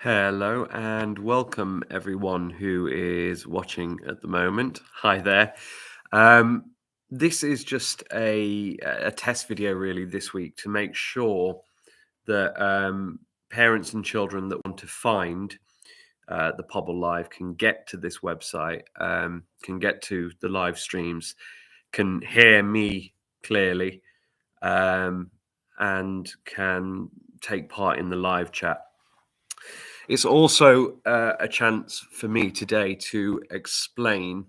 Hello and welcome everyone who is watching at the moment. Hi there. Um, this is just a test video really this week to make sure that parents and children that want to find the Pobble Live can get to this website, can get to the live streams, can hear me clearly, um, and can take part in the live chat. It's also a chance for me today to explain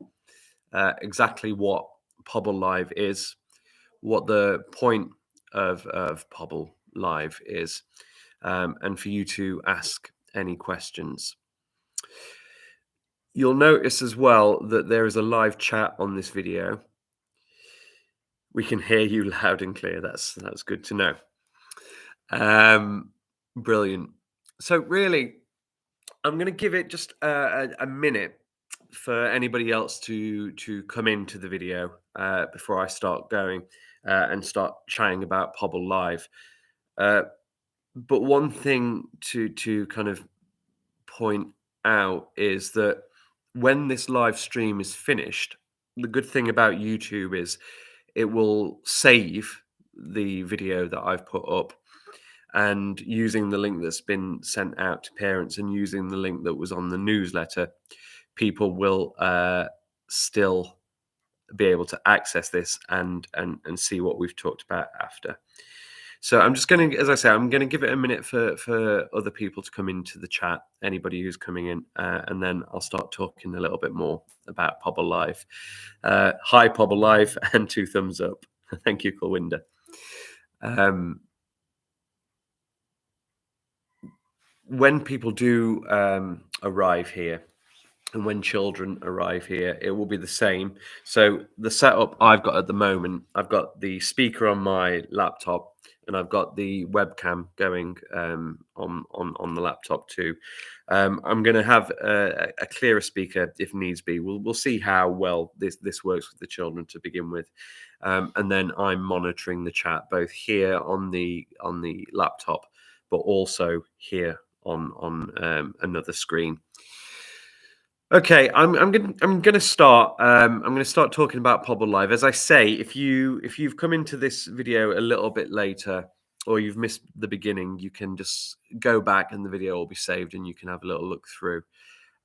exactly what Pobble Live is, what the point of Pobble Live is, and for you to ask any questions. You'll notice as well that there is a live chat on this video. We can hear you loud and clear. That's good to know. Brilliant. So really, I'm going to give it just a minute for anybody else to come into the video before I start going and start chatting about Pobble Live. Uh, but one thing to kind of point out is that when this live stream is finished, the good thing about YouTube is it will save the video that I've put up, and using the link that's been sent out to parents and using the link that was on the newsletter, people will still be able to access this and see what we've talked about after. So I'm just going to, as I say, I'm going to give it a minute for other people to come into the chat, anybody who's coming in, and then I'll start talking a little bit more about Pobble Live. Hi, Pobble Live, and 2 thumbs up. Thank you, Colwinda. When people do arrive here, and when children arrive here, it will be the same. So the setup I've got at the moment, I've got the speaker on my laptop, and I've got the webcam going on the laptop too. I'm going to have a clearer speaker if needs be. We'll see how well this works with the children to begin with, and then I'm monitoring the chat both here on the laptop, but also here on another screen. Okay, I'm gonna start. I'm gonna start talking about Pobble Live. As I say, if you've come into this video a little bit later, or you've missed the beginning, you can just go back and the video will be saved, and you can have a little look through.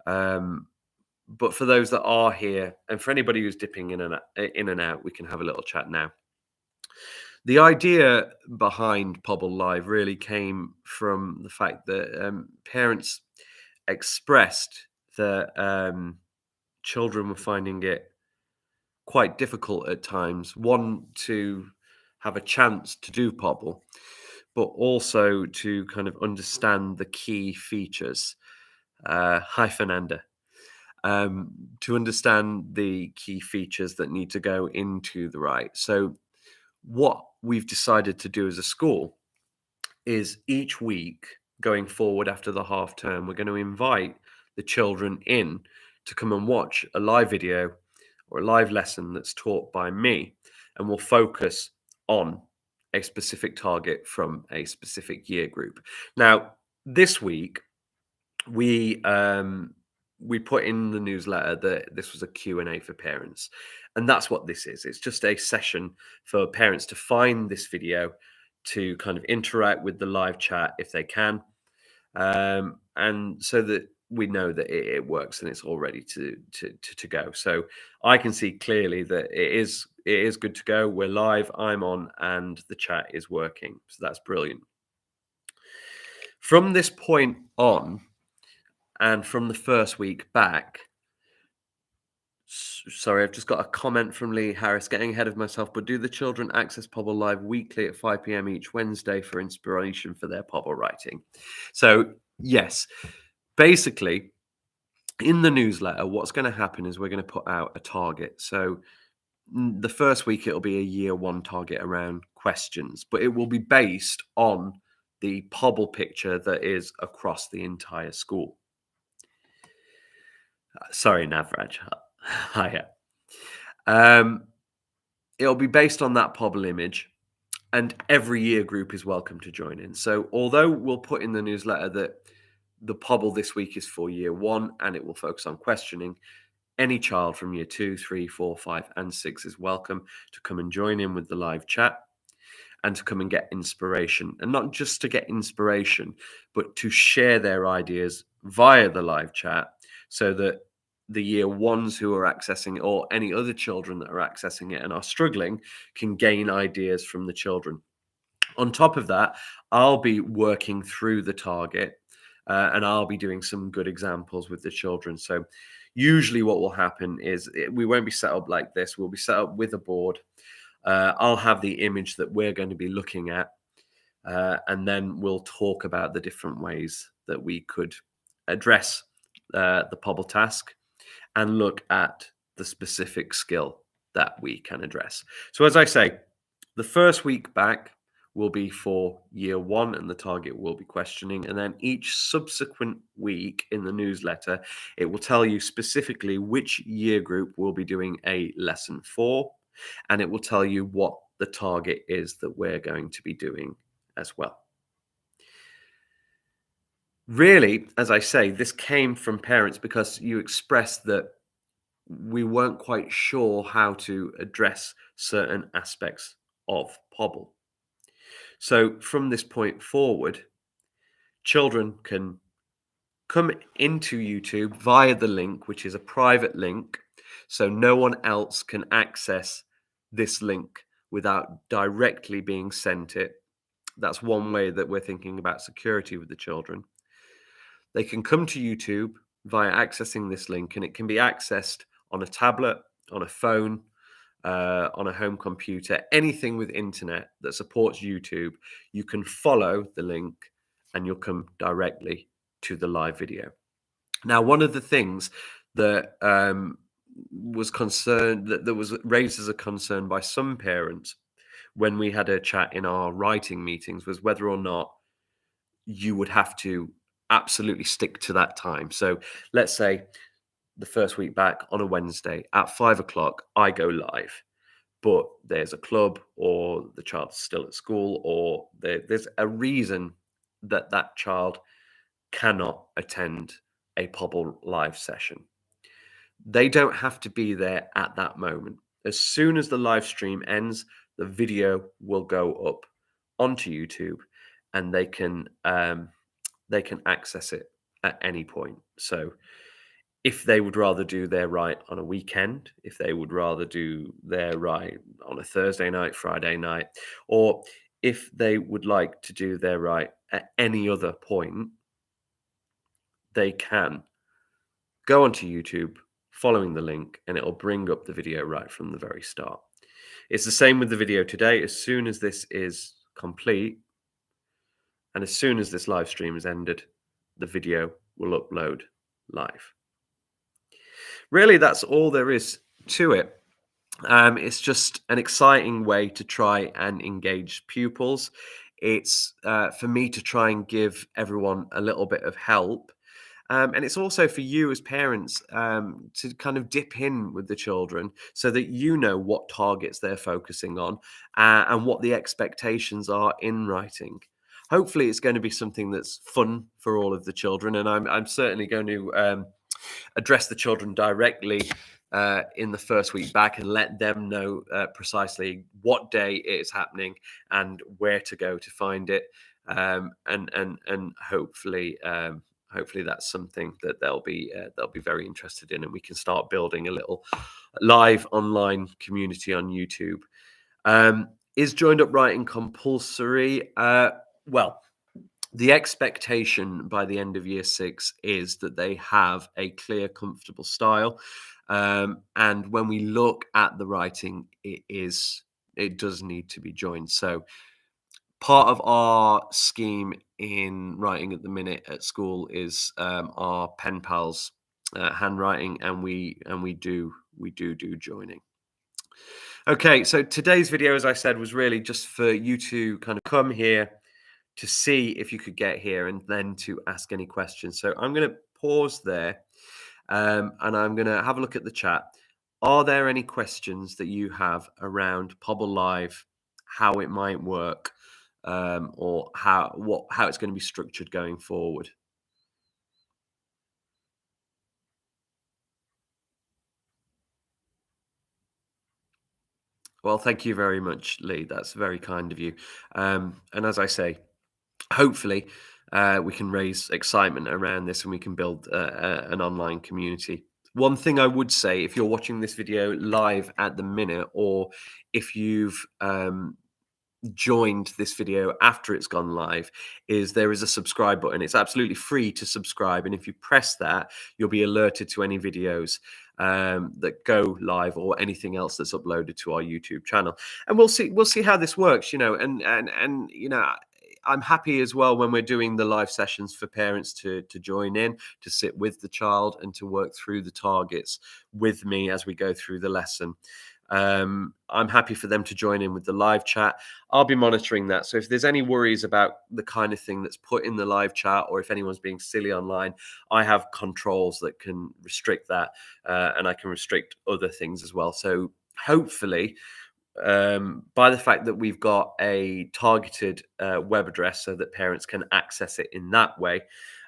But for those that are here, and for anybody who's dipping in and out, we can have a little chat now. The idea behind Pobble Live really came from the fact that parents expressed that children were finding it quite difficult at times. One, to have a chance to do Pobble, but also to kind of understand the key features. Hi, Fernanda. To understand the key features that need to go into the right. So, what we've decided to do as a school is each week going forward after the half term, we're going to invite the children in to come and watch a live video or a live lesson that's taught by me, and we'll focus on a specific target from a specific year group. Now, this week we put in the newsletter that this was a Q&A for parents, and that's what this is. It's just a session for parents to find this video, to kind of interact with the live chat if they can, and so that we know that it works and it's all ready to go. So I can see clearly that it is good to go. We're live, I'm on, and the chat is working. So that's brilliant. From this point on, and from the first week back, sorry, I've just got a comment from Lee Harris, getting ahead of myself, but do the children access Pobble Live weekly at 5 p.m. each Wednesday for inspiration for their Pobble writing? So, yes, basically, in the newsletter, what's going to happen is we're going to put out a target. So, the first week, it'll be a year 1 target around questions, but it will be based on the Pobble picture that is across the entire school. Sorry, Navraj. Hiya. It'll be based on that Pobble image, and every year group is welcome to join in. So although we'll put in the newsletter that The Pobble this week is for year 1, and it will focus on questioning. Any child from year 2, 3, 4, 5, and 6 is welcome to come and join in with the live chat and to come and get inspiration. And not just to get inspiration, but to share their ideas via the live chat so that the year 1s who are accessing it, or any other children that are accessing it and are struggling, can gain ideas from the children. On top of that, I'll be working through the target, and I'll be doing some good examples with the children. So usually what will happen is we won't be set up like this. We'll be set up with a board. I'll have the image that we're going to be looking at, and then we'll talk about the different ways that we could address the Pobble task and look at the specific skill that we can address. So as I say, the first week back will be for year 1, and the target will be questioning. And then each subsequent week in the newsletter, it will tell you specifically which year group will be doing a lesson for, and it will tell you what the target is that we're going to be doing as well. Really, as I say, this came from parents because you expressed that we weren't quite sure how to address certain aspects of Pobble. So from this point forward, children can come into YouTube via the link, which is a private link. So no one else can access this link without directly being sent it. That's one way that we're thinking about security with the children. They can come to YouTube via accessing this link, and it can be accessed on a tablet, on a phone, on a home computer, anything with internet that supports YouTube. You can follow the link and you'll come directly to the live video. Now, one of the things that was concerned that was raised as a concern by some parents when we had a chat in our writing meetings was whether or not you would have to absolutely stick to that time. So let's say the first week back on a Wednesday at 5 o'clock, I go live, but there's a club or the child's still at school, or there's a reason that that child cannot attend a Pobble live session. They don't have to be there at that moment. As soon as the live stream ends, the video will go up onto YouTube, and they can access it at any point. So if they would rather do their write on a weekend, if they would rather do their write on a Thursday night, Friday night, or if they would like to do their write at any other point, they can go onto YouTube following the link, and it'll bring up the video right from the very start. It's the same with the video today. As soon as this is complete, and as soon as this live stream is ended, the video will upload live. Really, that's all there is to it. It's just an exciting way to try and engage pupils. It's for me to try and give everyone a little bit of help. And it's also for you as parents to kind of dip in with the children so that you know what targets they're focusing on and what the expectations are in writing. Hopefully, it's going to be something that's fun for all of the children, and I'm certainly going to address the children directly in the first week back and let them know precisely what day it is happening and where to go to find it, and hopefully that's something that they'll be very interested in, and we can start building a little live online community on YouTube. Is joined up writing compulsory? Well, the expectation by the end of year 6 is that they have a clear, comfortable style. And when we look at the writing, it does need to be joined. So part of our scheme in writing at the minute at school is our pen pals handwriting, and we do joining. Okay, so today's video, as I said, was really just for you to kind of come here to see if you could get here and then to ask any questions. So I'm going to pause there and I'm going to have a look at the chat. Are there any questions that you have around Pobble Live, how it might work, or how it's going to be structured going forward? Well, thank you very much, Lee. That's very kind of you. And as I say, hopefully, we can raise excitement around this and we can build an online community. One thing I would say, if you're watching this video live at the minute, or if you've joined this video after it's gone live, is there is a subscribe button. It's absolutely free to subscribe, and if you press that, you'll be alerted to any videos that go live or anything else that's uploaded to our YouTube channel. And we'll see how this works, and I'm happy as well when we're doing the live sessions for parents to join in, to sit with the child and to work through the targets with me as we go through the lesson. I'm happy for them to join in with the live chat. I'll be monitoring that. So if there's any worries about the kind of thing that's put in the live chat, or if anyone's being silly online, I have controls that can restrict that, and I can restrict other things as well. So hopefully, by the fact that we've got a targeted web address so that parents can access it in that way,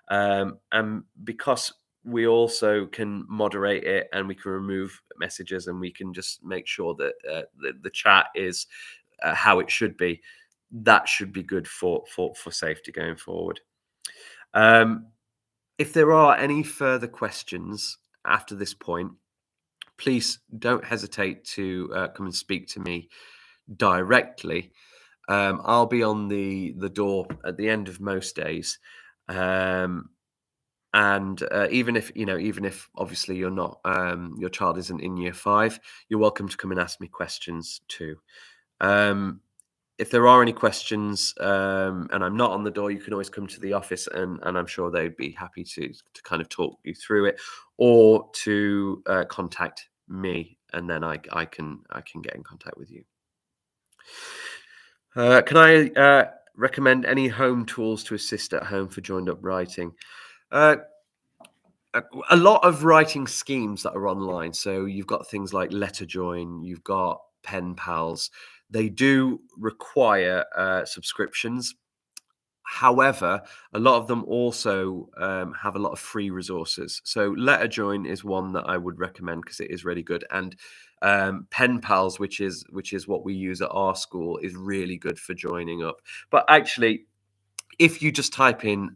and because we also can moderate it and we can remove messages and we can just make sure that the chat is how it should be, that should be good for safety going forward. If there are any further questions after this point, please don't hesitate to come and speak to me directly. I'll be on the door at the end of most days, and even if obviously you're not, your child isn't in year 5, you're welcome to come and ask me questions too. Um, if there are any questions, and I'm not on the door, you can always come to the office, and I'm sure they'd be happy to kind of talk you through it, or to contact me, and then I can get in contact with you. Can I recommend any home tools to assist at home for joined up writing? Uh, a lot of writing schemes that are online. So you've got things like Letter Join, you've got Pen Pals. They do require subscriptions. However, a lot of them also have a lot of free resources. So LetterJoin is one that I would recommend because it is really good, and Pen Pals, which is what we use at our school, is really good for joining up. But actually, if you just type in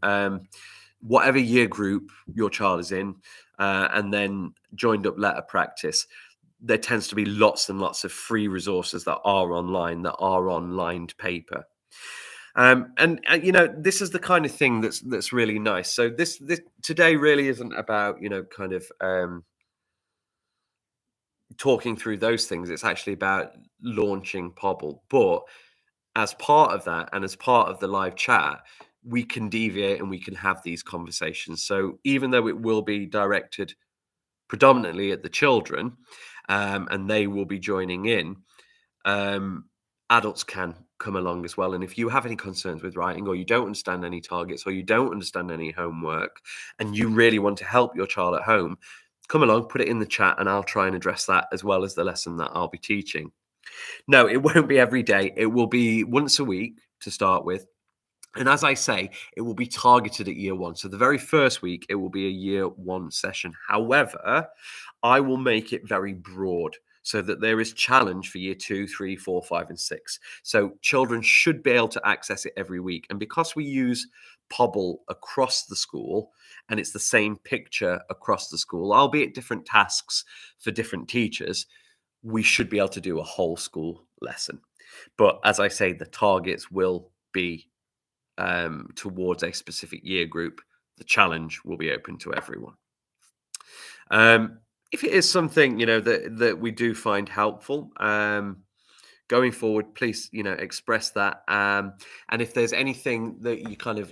whatever year group your child is in, and then joined up letter practice, there tends to be lots and lots of free resources that are online, that are on lined paper. And this is the kind of thing that's really nice. So this today really isn't about kind of talking through those things. It's actually about launching Pobble. But as part of that, and as part of the live chat, we can deviate and we can have these conversations. So even though it will be directed predominantly at the children, and they will be joining in, um, adults can come along as well. And if you have any concerns with writing, or you don't understand any targets, or you don't understand any homework, and you really want to help your child at home, come along, put it in the chat, and I'll try and address that as well as the lesson that I'll be teaching. No, it won't be every day. It will be once a week to start with. And as I say, it will be targeted at year 1. So the very first week, it will be a year 1 session. However, I will make it very broad so that there is challenge for year 2, 3, 4, 5, and 6. So children should be able to access it every week. And because we use Pobble across the school, and it's the same picture across the school, albeit different tasks for different teachers, we should be able to do a whole school lesson. But as I say, the targets will be towards a specific year group. The challenge will be open to everyone. If it is something that we do find helpful going forward, please express that. And if there's anything that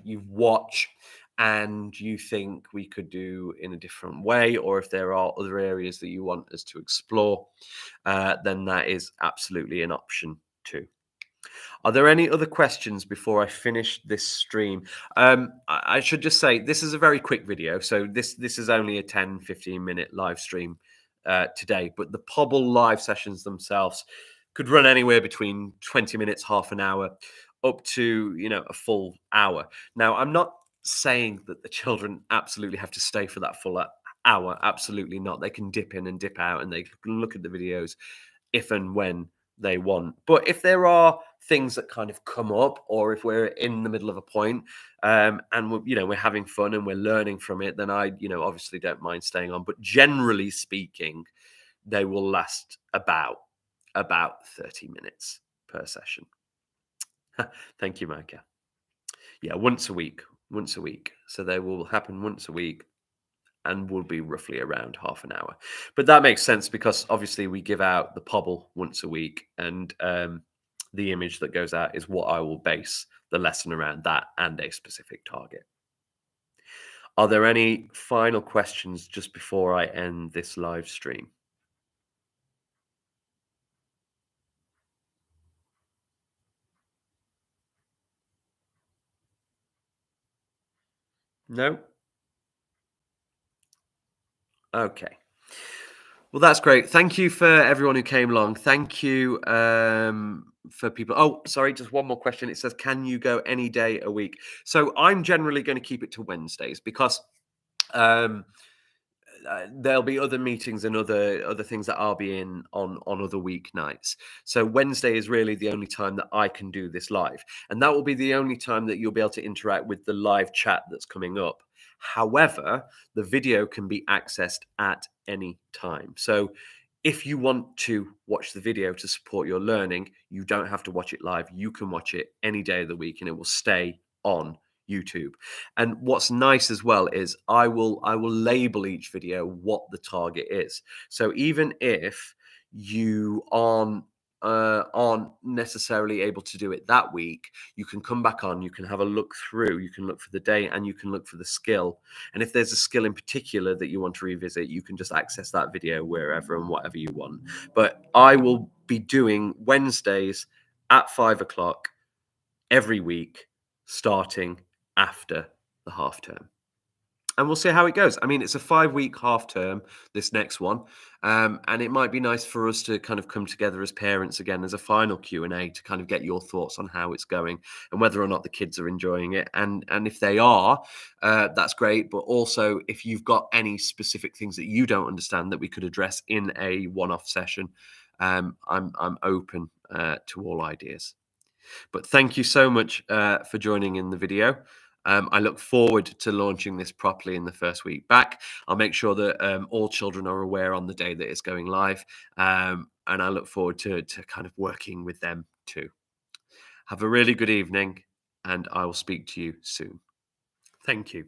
you watch and you think we could do in a different way, or if there are other areas that you want us to explore, then that is absolutely an option too. Are there any other questions before I finish this stream? I should just say this is a very quick video. So this is only a 10-15 minute live stream today, but the Pobble live sessions themselves could run anywhere between 20 minutes, half an hour, up to a full hour. Now, I'm not saying that the children absolutely have to stay for that full hour. Absolutely not. They can dip in and dip out, and they can look at the videos if and when they want. But if there are things that kind of come up, or if we're in the middle of a point, and we're having fun and we're learning from it, then I obviously don't mind staying on. But generally speaking, they will last about 30 minutes per session. Thank you, Micah. Yeah, once a week. So they will happen once a week and will be roughly around half an hour. But that makes sense because obviously we give out the Pobble once a week, and the image that goes out is what I will base the lesson around, that and a specific target. Are there any final questions just before I end this live stream? No? Okay. Well, that's great. Thank you for everyone who came along. Thank you for people. Oh, sorry, just one more question. It says, can you go any day a week? So I'm generally going to keep it to Wednesdays because um, there'll be other meetings and other things that I'll be in on other weeknights. So Wednesday is really the only time that I can do this live, and that will be the only time that you'll be able to interact with the live chat that's coming up. However, the video can be accessed at any time. So if you want to watch the video to support your learning, you don't have to watch it live. You can watch it any day of the week and it will stay on YouTube. And what's nice as well is I will label each video what the target is. So even if you aren't necessarily able to do it that week, you can come back on, you can have a look through, you can look for the day, and you can look for the skill. And if there's a skill in particular that you want to revisit, you can just access that video wherever and whatever you want. But I will be doing Wednesdays at 5 o'clock every week, starting after the half term. And we'll see how it goes. I mean, it's a 5-week half term, this next one. And it might be nice for us to kind of come together as parents again as a final Q&A to kind of get your thoughts on how it's going and whether or not the kids are enjoying it. And if they are, that's great. But also, if you've got any specific things that you don't understand that we could address in a one-off session, I'm open to all ideas. But thank you so much for joining in the video. I look forward to launching this properly in the first week back. I'll make sure that all children are aware on the day that it's going live. And I look forward to kind of working with them too. Have a really good evening, and I will speak to you soon. Thank you.